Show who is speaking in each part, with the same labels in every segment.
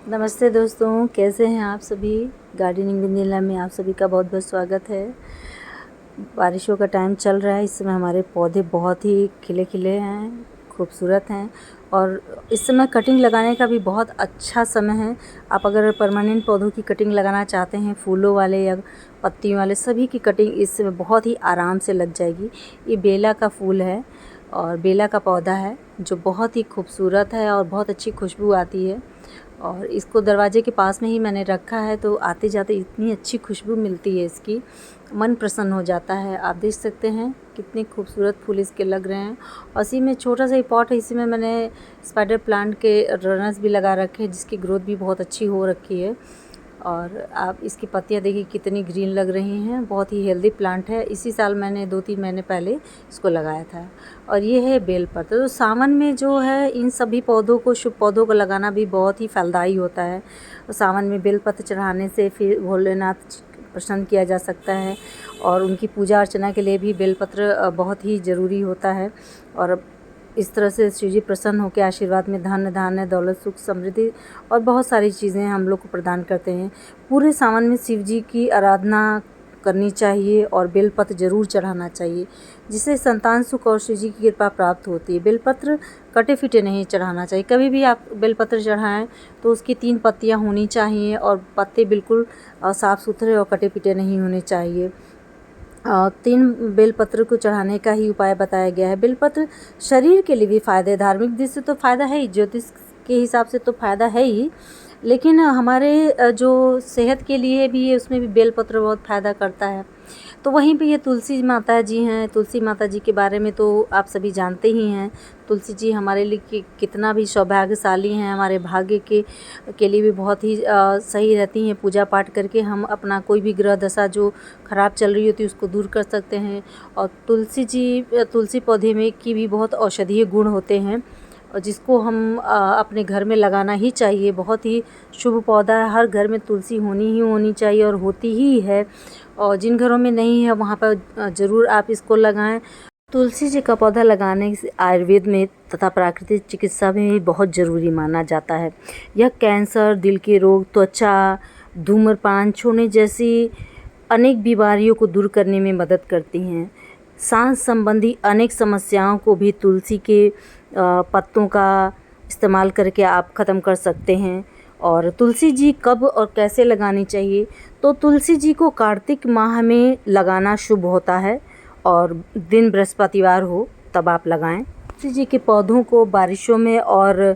Speaker 1: नमस्ते दोस्तों, कैसे हैं आप सभी। गार्डनिंग विद नीलम में आप सभी का बहुत बहुत स्वागत है। बारिशों का टाइम चल रहा है, इस समय हमारे पौधे बहुत ही खिले खिले हैं, खूबसूरत हैं और इस समय कटिंग लगाने का भी बहुत अच्छा समय है। आप अगर परमानेंट पौधों की कटिंग लगाना चाहते हैं, फूलों वाले या पत्तियों वाले, सभी की कटिंग इस समय बहुत ही आराम से लग जाएगी। ये बेला का फूल है और बेला का पौधा है जो बहुत ही खूबसूरत है और बहुत अच्छी खुशबू आती है। और इसको दरवाजे के पास में ही मैंने रखा है, तो आते जाते इतनी अच्छी खुशबू मिलती है इसकी, मन प्रसन्न हो जाता है। आप देख सकते हैं कितने खूबसूरत फूल इसके लग रहे हैं। और इसी में छोटा सा ही पॉट है, इसी में मैंने स्पाइडर प्लांट के रनर्स भी लगा रखे हैं, जिसकी ग्रोथ भी बहुत अच्छी हो रखी है। और आप इसकी पत्तियां देखिए कितनी ग्रीन लग रही हैं, बहुत ही हेल्दी प्लांट है। इसी साल मैंने 2-3 महीने पहले इसको लगाया था। और ये है बेलपत्र। तो सावन में जो है इन सभी पौधों को, शुभ पौधों को लगाना भी बहुत ही फलदायी होता है। तो सावन में बेलपत्र चढ़ाने से फिर भोलेनाथ प्रसन्न किया जा सकता है और उनकी पूजा अर्चना के लिए भी बेलपत्र बहुत ही ज़रूरी होता है। और इस तरह से शिव जी प्रसन्न होकर आशीर्वाद में धन धान्य दौलत सुख समृद्धि और बहुत सारी चीज़ें हम लोग को प्रदान करते हैं। पूरे सावन में शिव जी की आराधना करनी चाहिए और बेलपत्र ज़रूर चढ़ाना चाहिए, जिससे संतान सुख और शिव जी की कृपा प्राप्त होती है। बेलपत्र कटे फिटे नहीं चढ़ाना चाहिए। कभी भी आप बेलपत्र चढ़ाएं तो उसकी 3 पत्तियां होनी चाहिए और पत्ते बिल्कुल साफ़ सुथरे और कटे फिटे नहीं होने चाहिए। 3 बेलपत्र को चढ़ाने का ही उपाय बताया गया है। बेलपत्र शरीर के लिए भी फ़ायदे, धार्मिक दृष्टि से तो फ़ायदा है ही, ज्योतिष के हिसाब से तो फ़ायदा है ही, लेकिन हमारे जो सेहत के लिए भी उसमें भी बेलपत्र बहुत फ़ायदा करता है। तो वहीं पे ये तुलसी माता जी हैं। तुलसी माता जी के बारे में तो आप सभी जानते ही हैं। तुलसी जी हमारे लिए कितना भी सौभाग्यशाली हैं, हमारे भाग्य के लिए भी बहुत ही सही रहती हैं। पूजा पाठ करके हम अपना कोई भी ग्रह दशा जो ख़राब चल रही होती है उसको दूर कर सकते हैं। और तुलसी पौधे में की भी बहुत औषधीय गुण होते हैं और जिसको हम अपने घर में लगाना ही चाहिए। बहुत ही शुभ पौधा है, हर घर में तुलसी होनी चाहिए और होती ही है। और जिन घरों में नहीं है वहाँ पर ज़रूर आप इसको लगाएं। तुलसी जी का पौधा लगाने से आयुर्वेद में तथा प्राकृतिक चिकित्सा में भी बहुत ज़रूरी माना जाता है। यह कैंसर, दिल के रोग, त्वचा, धूम्रपान छोड़ने जैसी अनेक बीमारियों को दूर करने में मदद करती हैं। सांस संबंधी अनेक समस्याओं को भी तुलसी के पत्तों का इस्तेमाल करके आप ख़त्म कर सकते हैं। और तुलसी जी कब और कैसे लगानी चाहिए, तो तुलसी जी को कार्तिक माह में लगाना शुभ होता है और दिन बृहस्पतिवार हो तब आप लगाएं। तुलसी जी के पौधों को बारिशों में और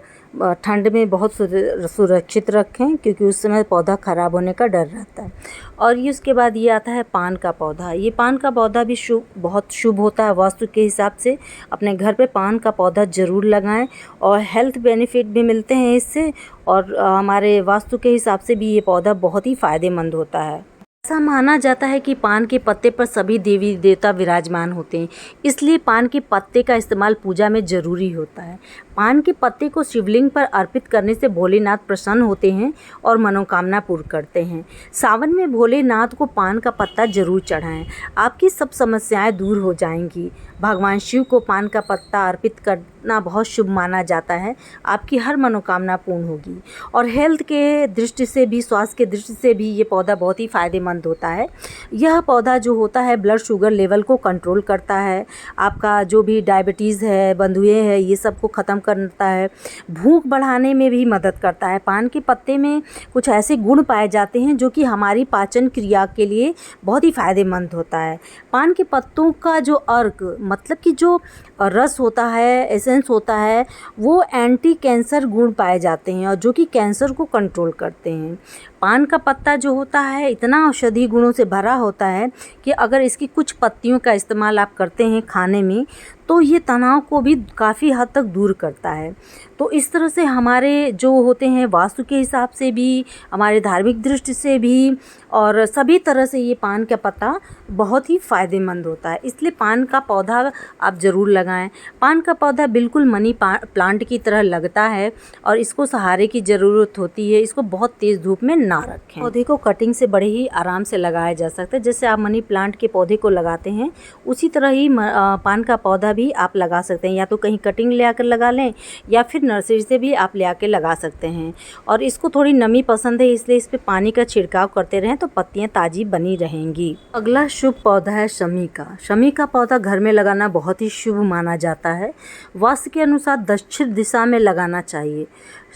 Speaker 1: ठंड में बहुत सुरक्षित रखें, क्योंकि उस समय पौधा ख़राब होने का डर रहता है। और ये उसके बाद ये आता है पान का पौधा। ये पान का पौधा भी बहुत शुभ होता है वास्तु के हिसाब से। अपने घर पे पान का पौधा ज़रूर लगाएं और हेल्थ बेनिफिट भी मिलते हैं इससे। और हमारे वास्तु के हिसाब से भी ये पौधा बहुत ही फ़ायदेमंद होता है। ऐसा माना जाता है कि पान के पत्ते पर सभी देवी देवता विराजमान होते हैं, इसलिए पान के पत्ते का इस्तेमाल पूजा में ज़रूरी होता है। पान के पत्ते को शिवलिंग पर अर्पित करने से भोलेनाथ प्रसन्न होते हैं और मनोकामना पूर्ण करते हैं। सावन में भोलेनाथ को पान का पत्ता जरूर चढ़ाएं, आपकी सब समस्याएं दूर हो जाएंगी। भगवान शिव को पान का पत्ता अर्पित करना बहुत शुभ माना जाता है, आपकी हर मनोकामना पूर्ण होगी। और हेल्थ के दृष्टि से भी, स्वास्थ्य के दृष्टि से भी ये पौधा बहुत ही फ़ायदेमंद होता है। यह पौधा जो होता है ब्लड शुगर लेवल को कंट्रोल करता है, आपका जो भी डायबिटीज़ है, बंधुए है, ये सब को ख़त्म करता है। भूख बढ़ाने में भी मदद करता है। पान के पत्ते में कुछ ऐसे गुण पाए जाते हैं जो कि हमारी पाचन क्रिया के लिए बहुत ही फ़ायदेमंद होता है। पान के पत्तों का जो अर्क मतलब कि जो रस होता है, एसेंस होता है, वो एंटी कैंसर गुण पाए जाते हैं और जो कि कैंसर को कंट्रोल करते हैं। पान का पत्ता जो होता है इतना औषधीय गुणों से भरा होता है कि अगर इसकी कुछ पत्तियों का इस्तेमाल आप करते हैं खाने में, तो ये तनाव को भी काफ़ी हद तक दूर करता है। तो इस तरह से हमारे जो होते हैं वास्तु के हिसाब से भी, हमारे धार्मिक दृष्टि से भी और सभी तरह से ये पान का पत्ता बहुत ही फ़ायदेमंद होता है। इसलिए पान का पौधा आप ज़रूर लगाएं। पान का पौधा बिल्कुल मनी प्लांट की तरह लगता है और इसको सहारे की ज़रूरत होती है। इसको बहुत तेज़ धूप में ना रखें। पौधे को कटिंग से बड़े ही आराम से लगाया जा सकता है। जैसे आप मनी प्लांट के पौधे को लगाते हैं उसी तरह ही पान का पौधा भी आप लगा सकते हैं। या तो कहीं कटिंग ले आकर लगा लें या फिर नर्सरी से भी आप ले आकर लगा सकते हैं। और इसको थोड़ी नमी पसंद है, इसलिए इस पर पानी का छिड़काव करते रहें तो पत्तियाँ ताज़ी बनी रहेंगी। अगला शुभ पौधा है शमी का। शमी का पौधा घर में लगाना बहुत ही शुभ माना जाता है। वास्तु के अनुसार दक्षिण दिशा में लगाना चाहिए।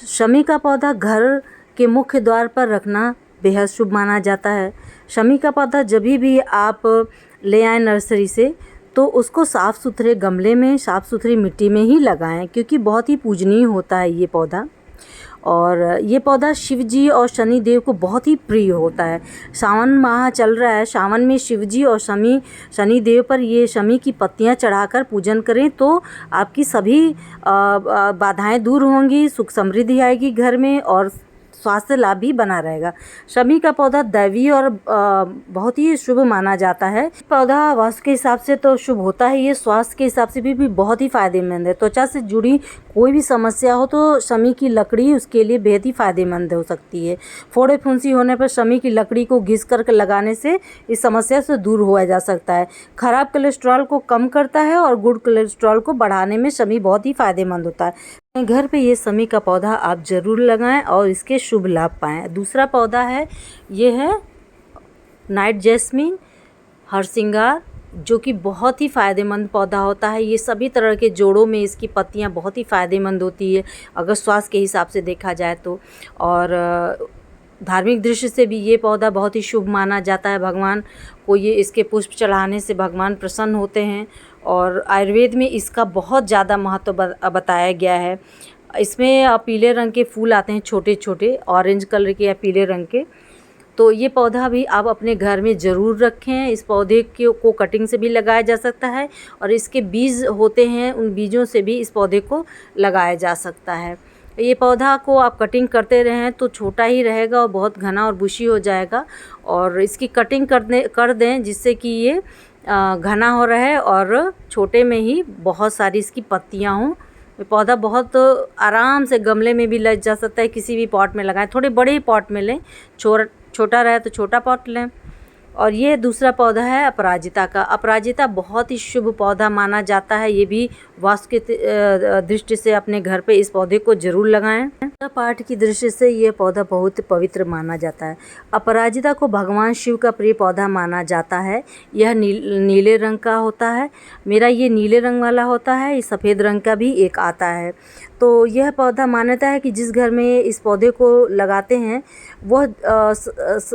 Speaker 1: शमी का पौधा घर के मुख्य द्वार पर रखना बेहद शुभ माना जाता है। शमी का पौधा जब भी आप ले आएँ नर्सरी से तो उसको साफ़ सुथरे गमले में, साफ़ सुथरी मिट्टी में ही लगाएं, क्योंकि बहुत ही पूजनीय होता है ये पौधा। और ये पौधा शिव जी और शनि देव को बहुत ही प्रिय होता है। सावन माह चल रहा है, सावन में शिव जी और शनि देव पर ये शमी की पत्तियां चढ़ाकर पूजन करें तो आपकी सभी बाधाएं दूर होंगी, सुख समृद्धि आएगी घर में और स्वास्थ्य लाभ भी बना रहेगा। शमी का पौधा दैवीय और बहुत ही शुभ माना जाता है। पौधा वास्तु के हिसाब से तो शुभ होता है, ये स्वास्थ्य के हिसाब से भी बहुत ही फायदेमंद है। त्वचा से जुड़ी कोई भी समस्या हो तो शमी की लकड़ी उसके लिए बेहद ही फायदेमंद हो सकती है। फोड़े फुंसी होने पर शमी की लकड़ी को घिस कर लगाने से इस समस्या से दूर हुआ जा सकता है। खराब कोलेस्ट्रॉल को कम करता है और गुड कोलेस्ट्रॉल को बढ़ाने में शमी बहुत ही फायदेमंद होता है। घर पे ये शमी का पौधा आप ज़रूर लगाएं और इसके शुभ लाभ पाएं। दूसरा पौधा है, ये है नाइट जैस्मीन हरसिंगार, जो कि बहुत ही फ़ायदेमंद पौधा होता है। ये सभी तरह के जोड़ों में इसकी पत्तियां बहुत ही फ़ायदेमंद होती है अगर स्वास्थ्य के हिसाब से देखा जाए तो। और धार्मिक दृष्टि से भी ये पौधा बहुत ही शुभ माना जाता है। भगवान को ये इसके पुष्प चढ़ाने से भगवान प्रसन्न होते हैं और आयुर्वेद में इसका बहुत ज़्यादा महत्व बताया गया है। इसमें पीले रंग के फूल आते हैं, छोटे छोटे ऑरेंज कलर के या पीले रंग के। तो ये पौधा भी आप अपने घर में ज़रूर रखें। इस पौधे को कटिंग से भी लगाया जा सकता है और इसके बीज होते हैं, उन बीजों से भी इस पौधे को लगाया जा सकता है। ये पौधा को आप कटिंग करते रहें तो छोटा ही रहेगा और बहुत घना और बुशी हो जाएगा। और इसकी कटिंग कर दें जिससे कि ये घना हो रहे और छोटे में ही बहुत सारी इसकी पत्तियां हों। ये पौधा बहुत आराम से गमले में भी लग जा सकता है, किसी भी पॉट में लगाएं। थोड़े बड़े ही पॉट में लें, छोटा रहे तो छोटा पॉट लें। और ये दूसरा पौधा है अपराजिता का। अपराजिता बहुत ही शुभ पौधा माना जाता है। ये भी वास्तु की दृष्टि से अपने घर पे इस पौधे को ज़रूर लगाएं। पूजा पाठ की दृष्टि से ये पौधा बहुत पवित्र माना जाता है। अपराजिता को भगवान शिव का प्रिय पौधा माना जाता है। यह नीले रंग का होता है। मेरा ये नीले रंग वाला होता है, ये सफ़ेद रंग का भी एक आता है। तो यह पौधा मान्यता है कि जिस घर में इस पौधे को लगाते हैं वह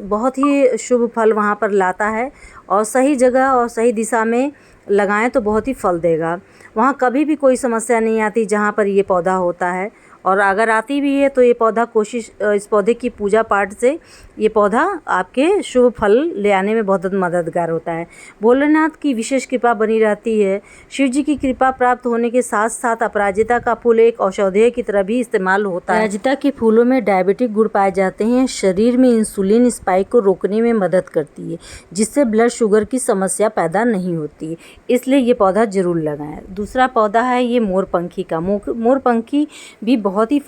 Speaker 1: बहुत ही शुभ फल वहाँ पर लाता है। और सही जगह और सही दिशा में लगाएं तो बहुत ही फल देगा। वहाँ कभी भी कोई समस्या नहीं आती जहाँ पर ये पौधा होता है। और अगर आती भी है तो ये पौधा इस पौधे की पूजा पाठ से ये पौधा आपके शुभ फल ले आने में बहुत मददगार होता है। भोलेनाथ की विशेष कृपा बनी रहती है। शिव जी की कृपा प्राप्त होने के साथ साथ अपराजिता का फूल एक औषधीय की तरह भी इस्तेमाल होता है। अपराजिता के फूलों में डायबिटिक गुण पाए जाते हैं। शरीर में इंसुलिन स्पाइक को रोकने में मदद करती है, जिससे ब्लड शुगर की समस्या पैदा नहीं होती। इसलिए ये पौधा जरूर लगाएं। दूसरा पौधा है ये मोरपंखी का। मोरपंखी भी बहुत ही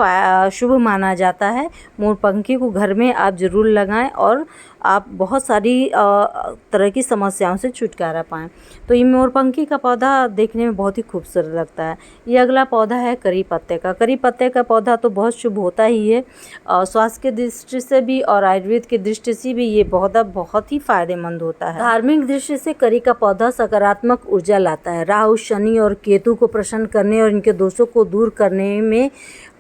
Speaker 1: शुभ माना जाता है। मोरपंखी को घर में आप ज़रूर लगाएं और आप बहुत सारी तरह की समस्याओं से छुटकारा पाएं। तो ये मोरपंखी का पौधा देखने में बहुत ही खूबसूरत लगता है। ये अगला पौधा है करी पत्ते का। करी पत्ते का पौधा तो बहुत शुभ होता ही है, स्वास्थ्य की दृष्टि से भी और आयुर्वेद की दृष्टि से भी ये पौधा बहुत ही फायदेमंद होता है। धार्मिक दृष्टि से करी का पौधा सकारात्मक ऊर्जा लाता है। राहु, शनि और केतु को प्रसन्न करने और इनके दोषों को दूर करने में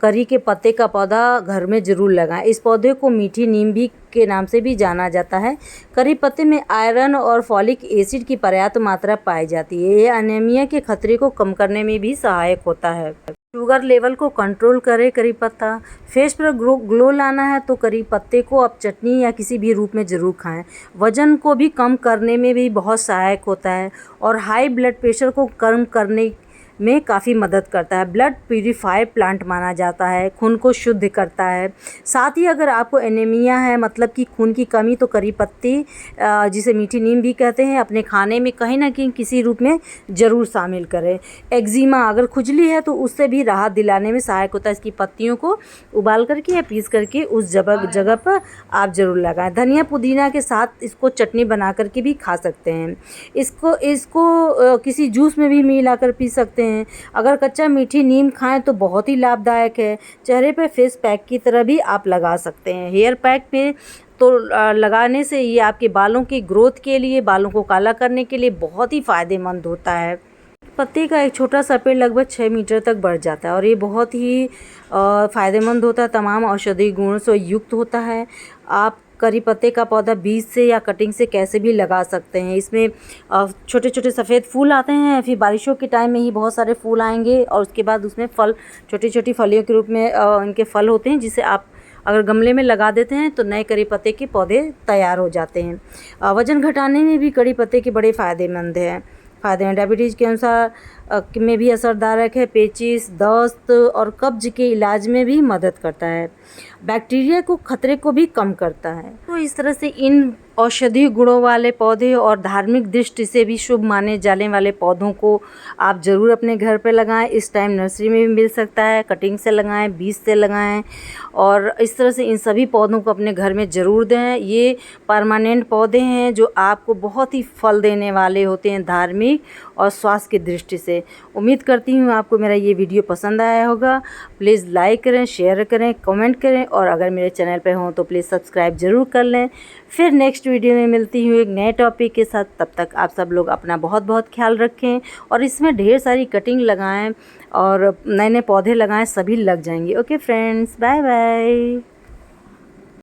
Speaker 1: करी के पत्ते का पौधा घर में ज़रूर लगाएं। इस पौधे को मीठी नीम भी के नाम से भी जाना जाता है। करी पत्ते में आयरन और फॉलिक एसिड की पर्याप्त मात्रा पाई जाती है। ये अनीमिया के खतरे को कम करने में भी सहायक होता है। शुगर लेवल को कंट्रोल करे करी पत्ता। फेस पर ग्लो लाना है तो करी पत्ते को आप चटनी या किसी भी रूप में ज़रूर खाएं। वजन को भी कम करने में भी बहुत सहायक होता है और हाई ब्लड प्रेशर को कम करने में काफ़ी मदद करता है। ब्लड प्यूरीफायर प्लांट माना जाता है, खून को शुद्ध करता है। साथ ही अगर आपको एनीमिया है, मतलब कि खून की कमी, तो करी पत्ती जिसे मीठी नीम भी कहते हैं, अपने खाने में कहीं ना कहीं किसी रूप में ज़रूर शामिल करें। एक्जिमा अगर खुजली है तो उससे भी राहत दिलाने में सहायक होता है। इसकी पत्तियों को उबाल करके या पीस करके उस जगह पर आप ज़रूर लगाएं। धनिया पुदीना के साथ इसको चटनी बना करके भी खा सकते हैं। इसको किसी जूस में भी मिलाकर पी सकते हैं। अगर कच्चा मीठी नीम खाएं तो बहुत ही लाभदायक है। चेहरे पे फेस पैक की तरह भी आप लगा सकते हैं। हेयर पैक पे तो लगाने से ये आपके बालों की ग्रोथ के लिए, बालों को काला करने के लिए बहुत ही फ़ायदेमंद होता है। पत्ते का एक छोटा सा पेड़ लगभग 6 मीटर तक बढ़ जाता है और ये बहुत ही फ़ायदेमंद होता है, तमाम औषधीय गुणों से युक्त होता है। आप करी पत्ते का पौधा बीज से या कटिंग से कैसे भी लगा सकते हैं। इसमें छोटे छोटे सफ़ेद फूल आते हैं, फिर बारिशों के टाइम में ही बहुत सारे फूल आएंगे और उसके बाद उसमें फल, छोटी छोटी फलियों के रूप में इनके फल होते हैं, जिसे आप अगर गमले में लगा देते हैं तो नए करी पत्ते के पौधे तैयार हो जाते हैं। वज़न घटाने में भी करी पत्ते के बड़े फ़ायदेमंद हैं। डायबिटीज़ के अनुसार में भी असरदारक है। पेचिश, दस्त और कब्ज के इलाज में भी मदद करता है। बैक्टीरिया को खतरे को भी कम करता है। तो इस तरह से इन औषधीय गुणों वाले पौधे और धार्मिक दृष्टि से भी शुभ माने जाने वाले पौधों को आप ज़रूर अपने घर पर लगाएं। इस टाइम नर्सरी में भी मिल सकता है, कटिंग से लगाएं, बीज से लगाएं और इस तरह से इन सभी पौधों को अपने घर में ज़रूर दें। ये परमानेंट पौधे हैं जो आपको बहुत ही फल देने वाले होते हैं धार्मिक और स्वास्थ्य की दृष्टि से। उम्मीद करती हूँ आपको मेरा ये वीडियो पसंद आया होगा। प्लीज़ लाइक करें, शेयर करें, कमेंट करें और अगर मेरे चैनल पर हों तो प्लीज़ सब्सक्राइब ज़रूर कर लें। फिर नेक्स्ट वीडियो में मिलती हूँ एक नए टॉपिक के साथ। तब तक आप सब लोग अपना बहुत बहुत ख्याल रखें और इसमें ढेर सारी कटिंग लगाएं और नए नए पौधे लगाएं, सभी लग जाएंगे। Okay friends, bye bye.